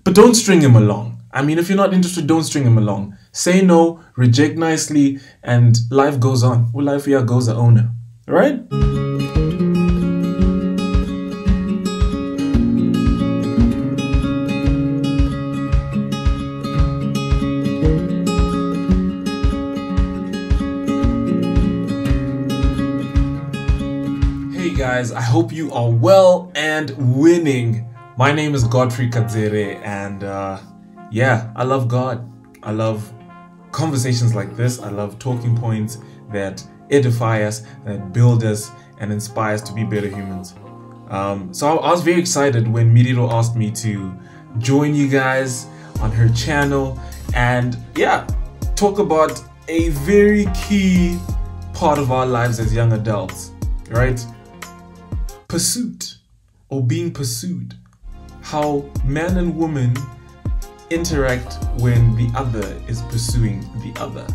But don't string him along. I mean, if you're not interested, don't string him along. Say no, reject nicely, and life goes on. Well, life here goes the owner. All right? Hey guys, I hope you are well and winning. My name is Godfrey Kadzere, and yeah, I love God. I love conversations like this. I love talking points that edify us, that build us, and inspire us to be better humans. So I was very excited when Miriro asked me to join you guys on her channel and yeah, talk about a very key part of our lives as young adults, right? Pursuit, or being pursued. How man and woman interact when the other is pursuing the other.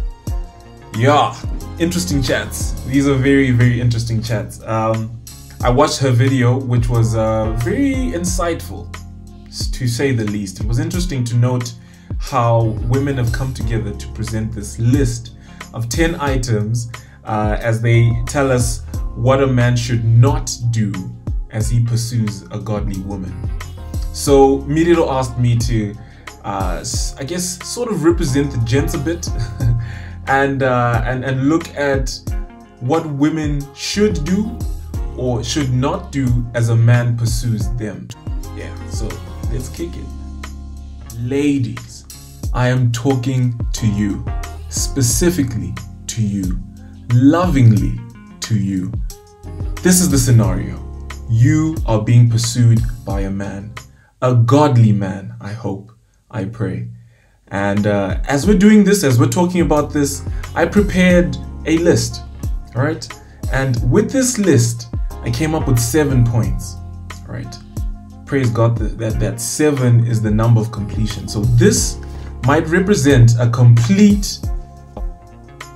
Yeah, interesting chats. These are very, very interesting chats. I watched her video, which was very insightful, to say the least. It was interesting to note how women have come together to present this list of 10 items as they tell us what a man should not do as he pursues a godly woman. So Miriro asked me to, I guess, sort of represent the gents a bit and look at what women should do or should not do as a man pursues them. Yeah, so let's kick it. Ladies, I am talking to you, specifically to you, lovingly to you. This is the scenario. You are being pursued by a man. A godly man, I hope, I pray. And as we're doing this, as we're talking about this, I prepared a list, all right? And with this list, I came up with 7 points, all right? Praise God that 7 is the number of completion. So this might represent a complete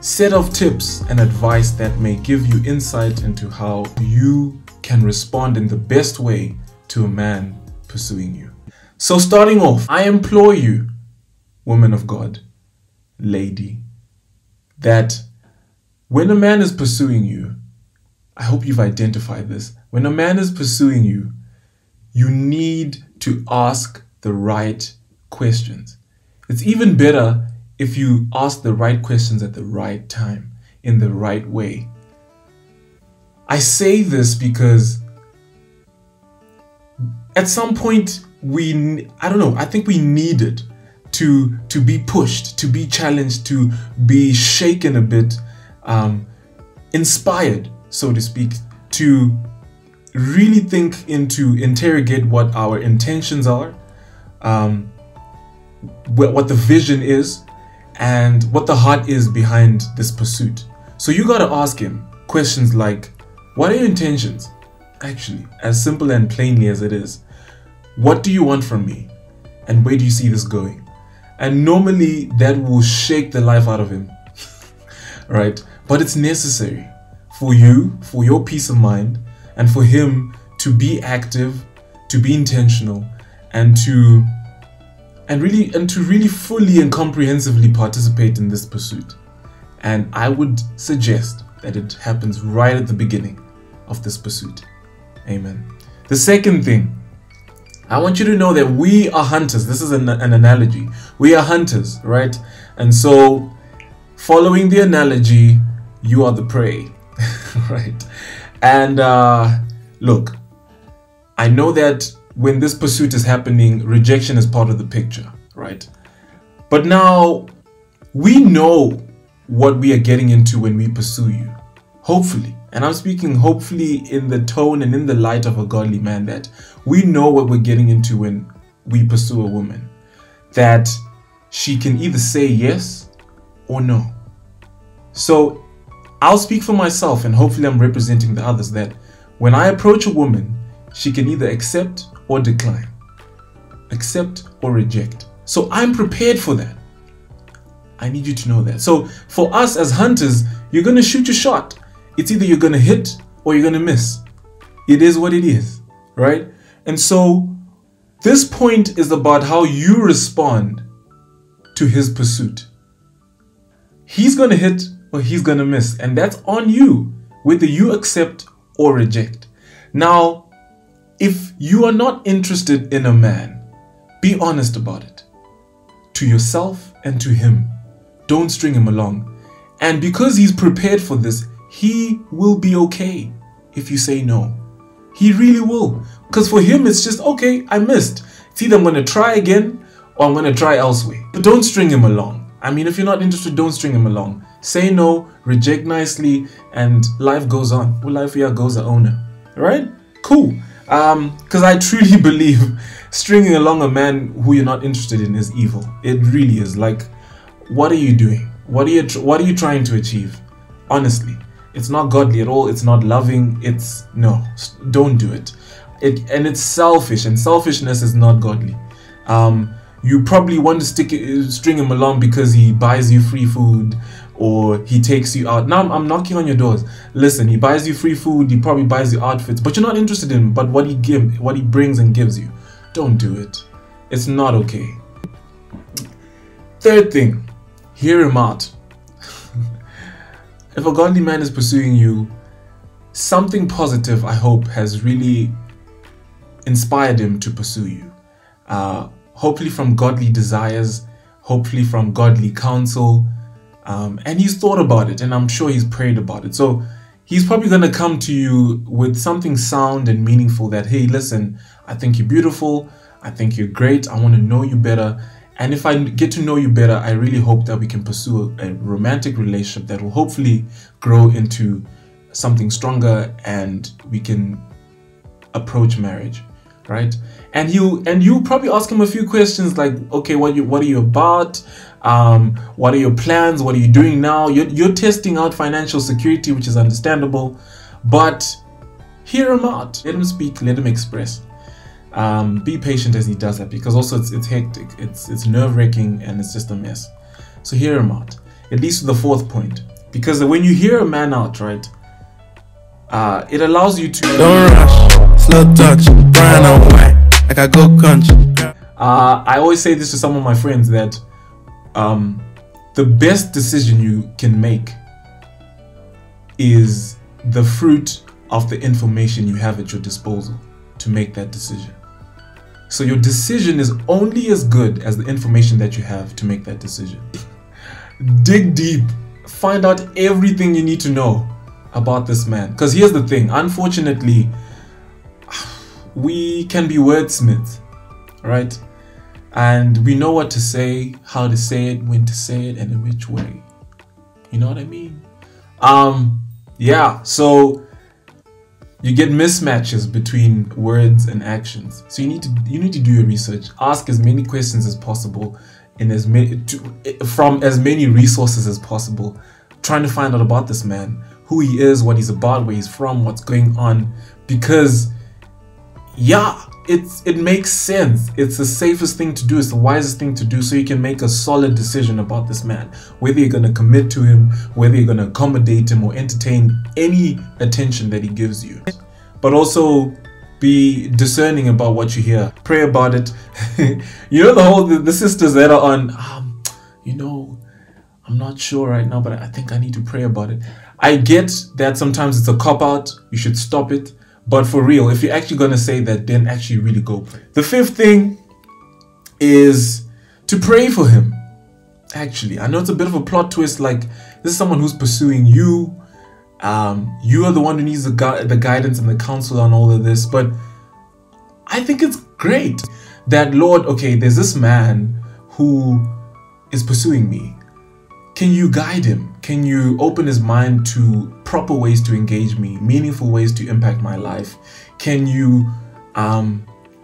set of tips and advice that may give you insight into how you can respond in the best way to a man pursuing you. So starting off, I implore you, woman of God, lady, that when a man is pursuing you, I hope you've identified this. When a man is pursuing you, you need to ask the right questions. It's even better if you ask the right questions at the right time, in the right way. I say this because at some point I think we needed to be pushed, to be challenged, to be shaken a bit, inspired, so to speak, to really interrogate what our intentions are, what the vision is, and what the heart is behind this pursuit. So you gotta ask him questions like, what are your intentions? Actually, as simple and plainly as it is. What do you want from me? And where do you see this going? And normally that will shake the life out of him, right? But it's necessary for you, for your peace of mind, and for him to be active, to be intentional, and to really fully and comprehensively participate in this pursuit. And I would suggest that it happens right at the beginning of this pursuit. Amen. The second thing, I want you to know that we are hunters. This is an analogy. We are hunters, right? And so, following the analogy, you are the prey, right? And look, I know that when this pursuit is happening, rejection is part of the picture, right? But now, we know what we are getting into when we pursue you. Hopefully. And I'm speaking hopefully in the tone and in the light of a godly man, that we know what we're getting into when we pursue a woman. That she can either say yes or no. So I'll speak for myself, and hopefully I'm representing the others, that when I approach a woman, she can either accept or decline, accept or reject. So I'm prepared for that. I need you to know that. So for us as hunters, you're going to shoot your shot. It's either you're going to hit or you're going to miss. It is what it is, right? And so This point is about how you respond to his pursuit. He's going to hit or he's going to miss, and that's on you, whether you accept or reject. Now, if you are not interested in a man, be honest about it to yourself and to him. Don't string him along. And because he's prepared for this, he will be okay if you say no. He really will. Because for him, it's just, okay, I missed. It's either I'm going to try again or I'm going to try elsewhere. But don't string him along. I mean, if you're not interested, don't string him along. Say no, reject nicely, and life goes on. Well, life here goes the owner. Alright? Cool. Because I truly believe stringing along a man who you're not interested in is evil. It really is. Like, what are you doing? What are you trying to achieve? Honestly, it's not godly at all. It's not loving. No, don't do it. And it's selfish, and selfishness is not godly. You probably want to string him along because he buys you free food or he takes you out. Now I'm knocking on your doors. Listen, he buys you free food, he probably buys you outfits, but you're not interested in him. But what he brings and gives you, don't do it. It's not okay. Third thing, hear him out. If a godly man is pursuing you, something positive, I hope, has really inspired him to pursue you. Hopefully from godly desires, hopefully from godly counsel, and he's thought about it, and I'm sure he's prayed about it. So he's probably going to come to you with something sound and meaningful that, hey, listen, I think you're beautiful, I think you're great, I want to know you better. And if I get to know you better, I really hope that we can pursue a romantic relationship that will hopefully grow into something stronger, and we can approach marriage, right? And you probably ask him a few questions like, okay, what are you about? What are your plans? What are you doing now? You're testing out financial security, which is understandable, but hear him out. Let him speak. Let him express. Be patient as he does that, because also it's hectic, it's nerve-wracking, and it's just a mess. So hear him out. It leads to the fourth point, because when you hear a man out, right, it allows you to don't rush, slow touch, brown and white, like I go country. I always say this to some of my friends that the best decision you can make is the fruit of the information you have at your disposal to make that decision. So your decision is only as good as the information that you have to make that decision. Dig deep, find out everything you need to know about this man. Because here's the thing, unfortunately, we can be wordsmiths, right? And we know what to say, how to say it, when to say it, and in which way. You know what I mean? Yeah, so you get mismatches between words and actions. So you need to do your research. Ask as many questions as possible in from as many resources as possible, trying to find out about this man, who he is, what he's about, where he's from, what's going on. Because yeah, it makes sense. It's the safest thing to do. It's the wisest thing to do, so you can make a solid decision about this man, whether you're going to commit to him, whether you're going to accommodate him or entertain any attention that he gives you. But also be discerning about what you hear. Pray about it. You know, the sisters that are on, you know, I'm not sure right now, but I think I need to pray about it. I get that sometimes it's a cop-out. You should stop it. But for real, if you're actually going to say that, then actually really go pray. The fifth thing is to pray for him. Actually, I know it's a bit of a plot twist, like this is someone who's pursuing you. You are the one who needs the guidance and the counsel on all of this. But I think it's great that, Lord, okay, there's this man who is pursuing me. Can you guide him? Can you open his mind to proper ways to engage me, meaningful ways to impact my life? Can you,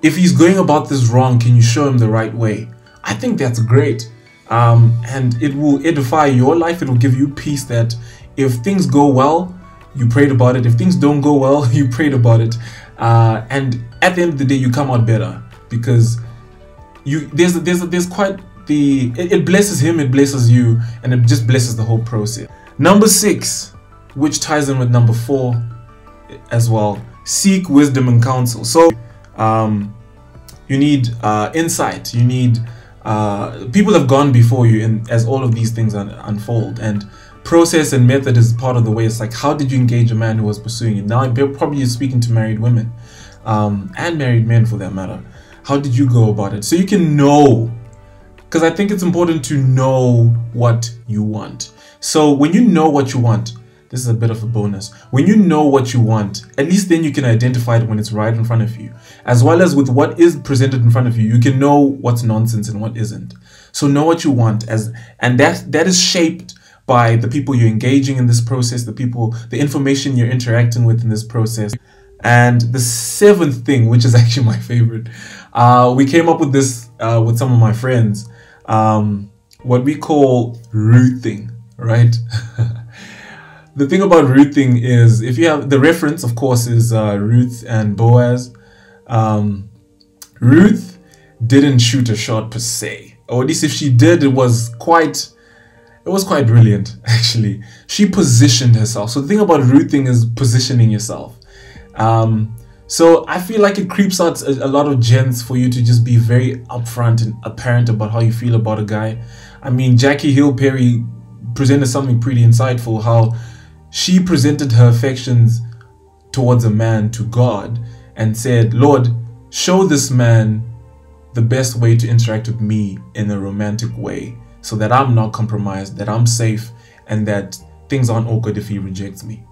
if he's going about this wrong, can you show him the right way? I think that's great. And it will edify your life. It will give you peace that if things go well, you prayed about it. If things don't go well, you prayed about it. And at the end of the day, you come out better, because there's quite it blesses him, it blesses you, and it just blesses the whole process. Number 6, which ties in with number 4 as well, seek wisdom and counsel. So insight. You need people have gone before you, and as all of these things unfold, and process and method is part of the way. It's like, how did you engage a man who was pursuing you? Now probably you're speaking to married women, and married men for that matter. How did you go about it? So you can know, because I think it's important to know what you want. So when you know what you want, this is a bit of a bonus. When you know what you want, at least then you can identify it when it's right in front of you. As well as with what is presented in front of you, you can know what's nonsense and what isn't. So know what you want, and that is shaped by the people you're engaging in this process, the information you're interacting with in this process. And the seventh thing, which is actually my favorite, we came up with this with some of my friends, what we call Ruthing, right? The thing about Ruthing is, if you have the reference, of course, is Ruth and Boaz. Ruth didn't shoot a shot per se, or at least if she did, it was quite brilliant, actually. She positioned herself. So the thing about Ruthing is positioning yourself. So I feel like it creeps out a lot of gents for you to just be very upfront and apparent about how you feel about a guy. I mean, Jackie Hill Perry presented something pretty insightful, how she presented her affections towards a man to God and said, Lord, show this man the best way to interact with me in a romantic way, so that I'm not compromised, that I'm safe, and that things aren't awkward if he rejects me.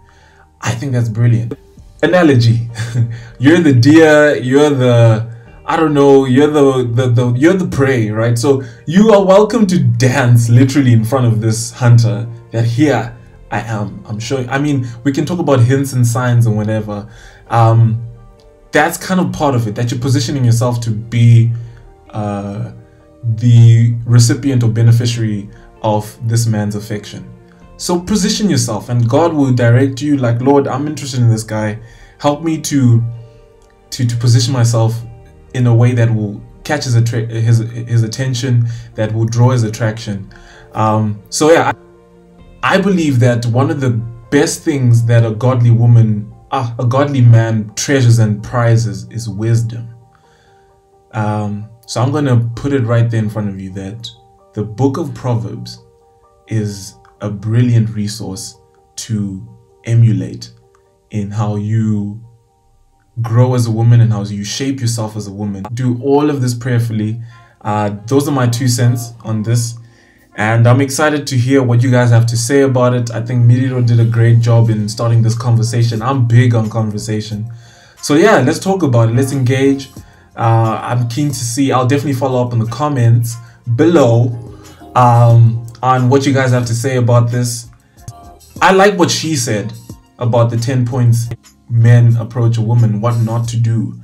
I think that's brilliant. Analogy. You're the deer, you're the, I don't know, you're the prey, right? So you are welcome to dance literally in front of this hunter, that here I am. I'm showing. I mean, we can talk about hints and signs and whatever. That's kind of part of it, that you're positioning yourself to be the recipient or beneficiary of this man's affection. So position yourself, and God will direct you, like, Lord, I'm interested in this guy. Help me to position myself in a way that will catch his attention, that will draw his attraction. So yeah, I believe that one of the best things that a godly man treasures and prizes is wisdom. So I'm going to put it right there in front of you, that the book of Proverbs is a brilliant resource to emulate in how you grow as a woman and how you shape yourself as a woman. Do all of this prayerfully. Those are my 2 cents on this, and I'm excited to hear what you guys have to say about it. I think Miriro did a great job in starting this conversation. I'm big on conversation. So yeah, let's talk about it. Let's engage. I'm keen to see. I'll definitely follow up in the comments below on what you guys have to say about this. I like what she said about the 10 points men approach a woman, what not to do.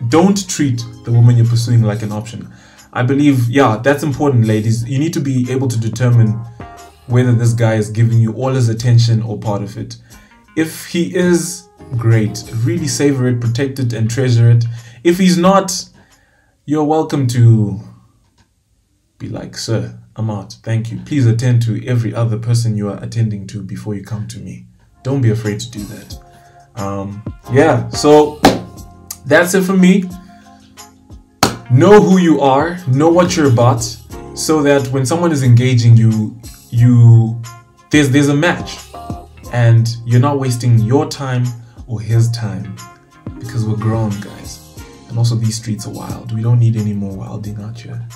Don't treat the woman you're pursuing like an option. I believe, yeah, that's important, ladies. You need to be able to determine whether this guy is giving you all his attention or part of it. If he is, great. Really savor it, protect it, and treasure it. If he's not, you're welcome to be like, sir, I'm out. Thank you. Please attend to every other person you are attending to before you come to me. Don't be afraid to do that. Yeah, so that's it for me. Know who you are, know what you're about, so that when someone is engaging you, there's a match, and you're not wasting your time or his time, because we're grown, guys. And also, these streets are wild. We don't need any more wilding out here.